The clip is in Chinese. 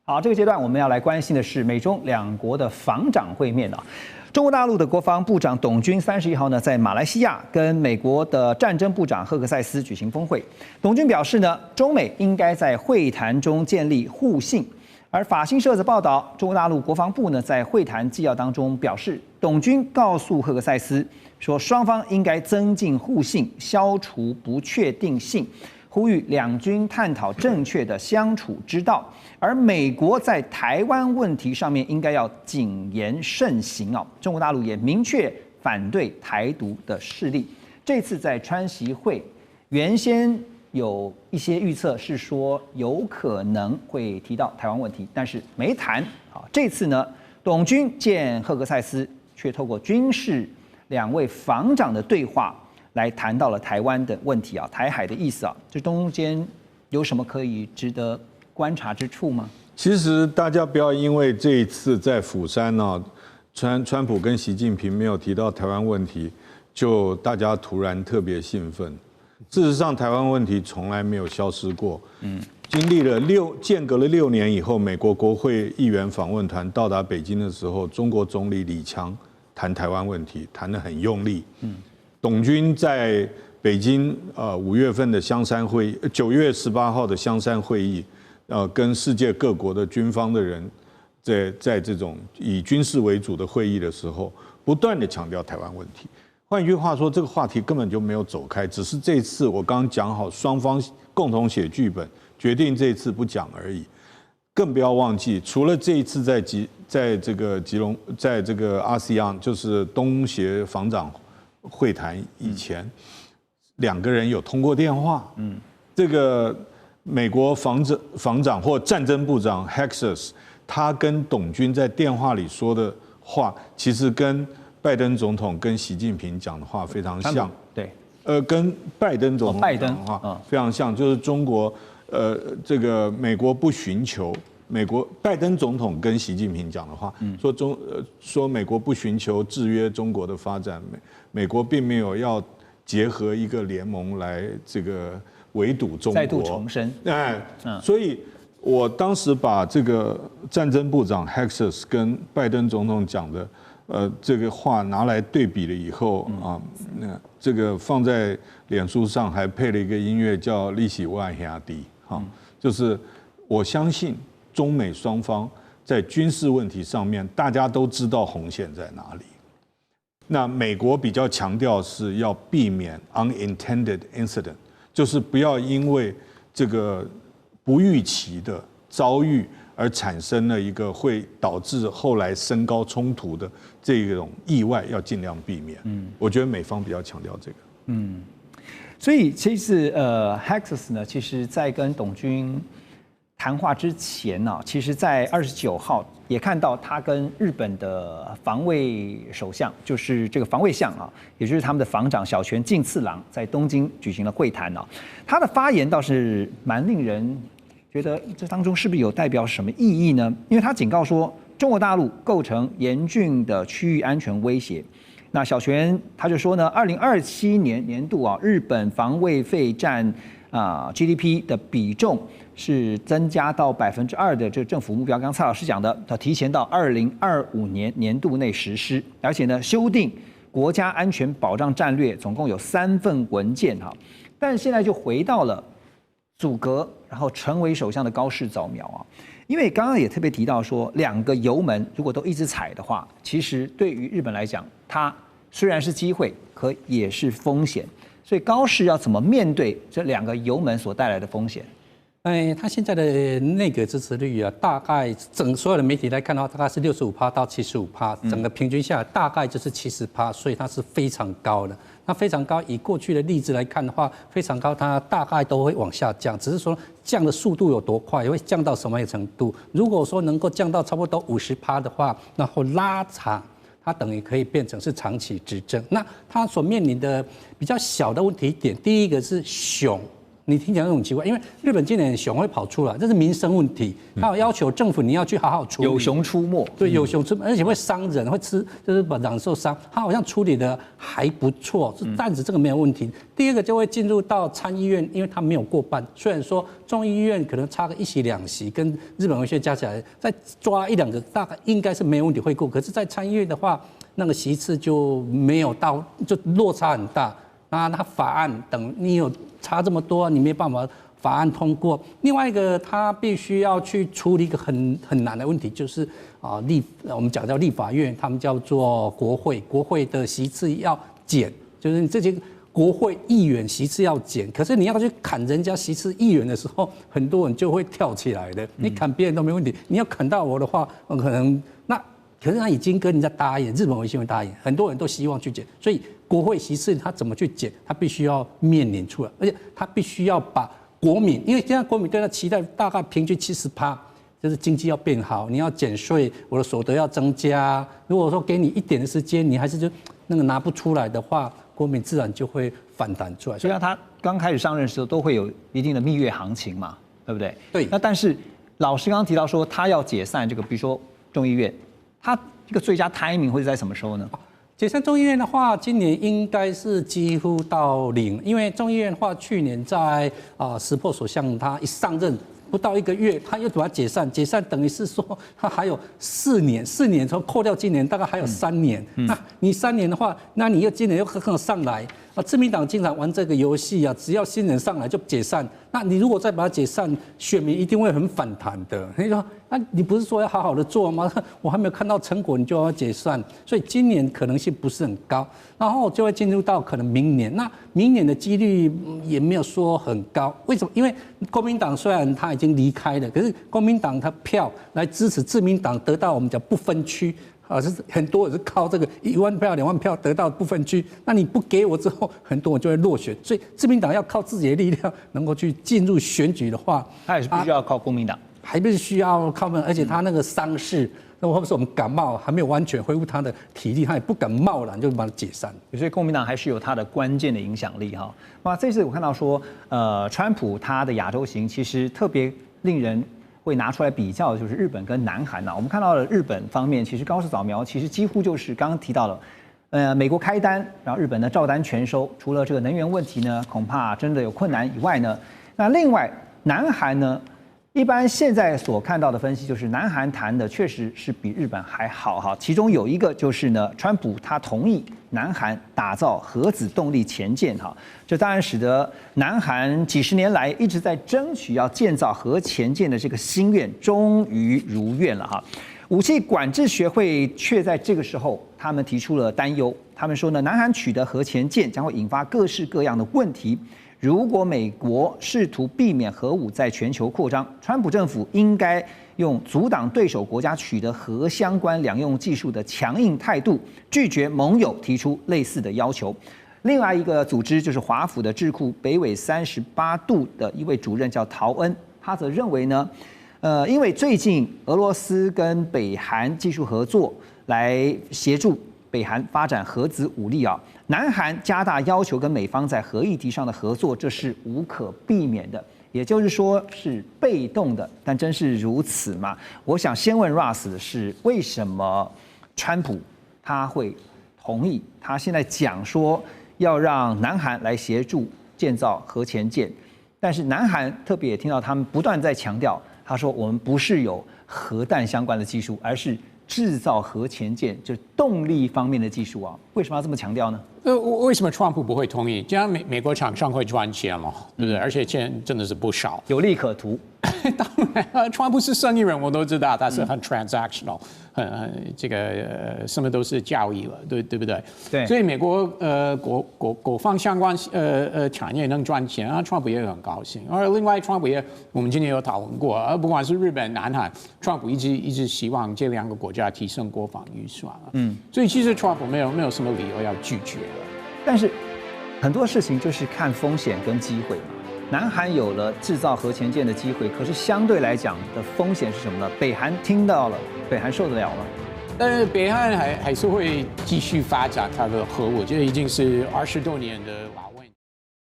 好，这个阶段我们要来关心的是美中两国的防长会面啊。中国大陆的国防部长董军31号呢，在马来西亚跟美国的战争部长赫克塞斯举行峰会。董军表示呢，中美应该在会谈中建立互信。而法新社则报道，中国大陆国防部呢在会谈纪要当中表示，董军告诉赫克塞斯说，双方应该增进互信，消除不确定性。呼吁两军探讨正确的相处之道，而美国在台湾问题上面应该要谨言慎行啊。中国大陆也明确反对台独的势力。这次在川习会，原先有一些预测是说有可能会提到台湾问题，但是没谈。好，这次呢，董军见赫克塞斯，却透过军事两位防长的对话，来谈到了台湾的问题啊，台海的意思啊，这中间有什么可以值得观察之处吗？其实大家不要因为这一次在釜山呢，川普跟习近平没有提到台湾问题，就大家突然特别兴奋。事实上，台湾问题从来没有消失过。经历了间隔了6年以后，美国国会议员访问团到达北京的时候，中国总理李强谈台湾问题，谈得很用力。董军在北京5月份的香山会议，9月18号的香山会议，跟世界各国的军方的人在这种以军事为主的会议的时候，不断地强调台湾问题。换句话说，这个话题根本就没有走开，只是这次我刚刚讲好，双方共同写剧本，决定这一次不讲而已。更不要忘记，除了这一次在这个ASEAN 就是东协防长会谈以前，2个人有通过电话。这个美国防长或战争部长 Hexus， 他跟董军在电话里说的话，其实跟拜登总统跟习近平讲的话非常像。对，跟拜登总统讲的话非常像，就是中国，这个美国不寻求。拜登总统跟习近平讲的话，说美国不寻求制约中国的发展，美国并没有要结合一个联盟来这个围堵中国，再度重申。所以我当时把这个战争部长 Hexus 跟拜登总统讲的这个话拿来对比了以后啊，这个放在脸书上还配了一个音乐叫《利息万兄弟》哈，就是我相信。中美双方在军事问题上面，大家都知道红线在哪里。那美国比较强调是要避免 unintended incident， 就是不要因为这个不预期的遭遇而产生了一个会导致后来升高冲突的这种意外，要尽量避免。我觉得美方比较强调这个。所以其实Hexus 呢，其实在跟董军谈话之前呢，其实在29号也看到他跟日本的防卫首相，就是这个防卫相啊，也就是他们的防长小泉进次郎，在东京举行了会谈啊。他的发言倒是蛮令人觉得这当中是不是有代表什么意义呢？因为他警告说，中国大陆构成严峻的区域安全威胁。那小泉他就说呢，2027年度啊，日本防卫费占GDP 的比重是增加到2%的这个政府目标。刚刚蔡老师讲的，要提前到2025年度内实施，而且呢，修订国家安全保障战略，总共有3份文件哈。但是现在就回到了阻隔，然后成为首相的高市早苗啊。因为刚刚也特别提到说，2个油门如果都一直踩的话，其实对于日本来讲，它虽然是机会，可也是风险。所以高市要怎么面对这2个油门所带来的风险？他现在的内阁支持率啊，大概所有的媒体来看的话，大概是65%到75%，整个平均下来大概就是70%，所以它是非常高的。那非常高，以过去的例子来看的话，非常高，它大概都会往下降，只是说降的速度有多快，会降到什么程度。如果说能够降到差不多50%的话，然后拉长。它等于可以变成是长期执政。那它所面临的比较小的问题点，第一个是熊，你听起来很奇怪，因为日本今年熊会跑出来，这是民生问题，他有要求政府你要去好好处理。有熊出没，对，有熊出没，而且会伤人，会就是把人受伤。他好像处理的还不错，是暂时这个没有问题。第二个就会进入到参议院，因为他没有过半，虽然说众议院可能差个1席2席，跟日本文学加起来再抓1-2个，大概应该是没有问题会过。可是，在参议院的话，那个席次就没有到，就落差很大。那他法案等你有差这么多，你没办法法案通过。另外一个，他必须要去处理一个很难的问题，就是我们讲叫立法院，他们叫做国会，国会的席次要减，就是你这些国会议员席次要减。可是你要去砍人家席次议员的时候，很多人就会跳起来的。你砍别人都没问题，你要砍到我的话，可能可是他已经跟人家答应，日本维新会答应，很多人都希望去减，所以国会席次他怎么去减，他必须要面临出来，而且他必须要把国民，因为现在国民对他期待大概平均70%，就是经济要变好，你要减税，我的所得要增加。如果说给你一点的时间，你还是就那个拿不出来的话，国民自然就会反弹出来。就像他刚开始上任的时候，都会有一定的蜜月行情嘛，对不对？对。那但是老师刚刚提到说，他要解散这个，比如说众议院。他这个最佳 timing 会在什么时候呢？解散众议院的话，今年应该是几乎到0，因为众议院的话，去年在石破首相他一上任不到1个月，他又把它解散，等于是说他还有4年，从扣掉今年大概还有3年。那你3年的话，那你今年又刚上来自民党经常玩这个游戏只要新人上来就解散。那你如果再把它解散，选民一定会很反弹的。你说，那你不是说要好好的做吗？我还没有看到成果，你就要解散，所以今年可能性不是很高，然后就会进入到可能明年。那明年的几率也没有说很高，为什么？因为国民党虽然他已经离开了，可是国民党他票来支持自民党得到我们讲不分区。是很多人是靠这个1万票、2万票得到不分区，那你不给我之后，很多人就会落选。所以自民党要靠自己的力量能够去进入选举的话，他也是必须要靠国民党，还必须要靠而且他那个伤势，那或者是我们感冒还没有完全恢复他的体力，他也不敢贸然就把它解散。所以国民党还是有他的关键的影响力哈。那这次我看到说，川普他的亚洲行其实特别令人会拿出来比较的就是日本跟南韩我们看到了日本方面，其实高市早苗其实几乎就是刚刚提到了，美国开单，然后日本呢照单全收。除了这个能源问题呢，恐怕真的有困难以外呢，那另外南韩呢，一般现在所看到的分析就是南韩谈的确实是比日本还好哈。其中有一个就是呢，川普他同意南韩打造核子动力潜舰哈，这当然使得南韩几十年来一直在争取要建造核潜舰的这个心愿终于如愿了哈。武器管制学会却在这个时候，他们提出了担忧，他们说呢，南韩取得核潜舰将会引发各式各样的问题。如果美国试图避免核武在全球扩张，川普政府应该用阻挡对手国家取得核相关两用技术的强硬态度，拒绝盟友提出类似的要求。另外一个组织就是华府的智库北纬38度的一位主任叫陶恩，他则认为呢，因为最近俄罗斯跟北韩技术合作来协助北韩发展核子武力南韩加大要求跟美方在核议题上的合作，这是无可避免的，也就是说是被动的，但真是如此吗？我想先问 Russ 的是，为什么川普他会同意？他现在讲说要让南韩来协助建造核潜舰，但是南韩特别也听到他们不断在强调，他说我们不是有核弹相关的技术，而是制造核潜舰，就是动力方面的技术为什么要这么强调呢？为什么川普不会同意？这样美国厂商会赚钱嘛，对不对？而且钱真的是不少，有利可图。当然，川普是生意人，我都知道，他是很 transactional， 这个什么都是交易了，对不对？对。所以美国国防相关产业能赚钱川普也很高兴。而另外，川普我们今天有讨论过，不管是日本、南韩，川普一直希望这2个国家提升国防预算所以其实川普没有什么理由要拒绝了。但是很多事情就是看风险跟机会嘛。南韩有了制造核潜舰的机会，可是相对来讲的风险是什么呢？北韩听到了，北韩受得了吗？但是北韩还是会继续发展它的核武，这已经是20多年的老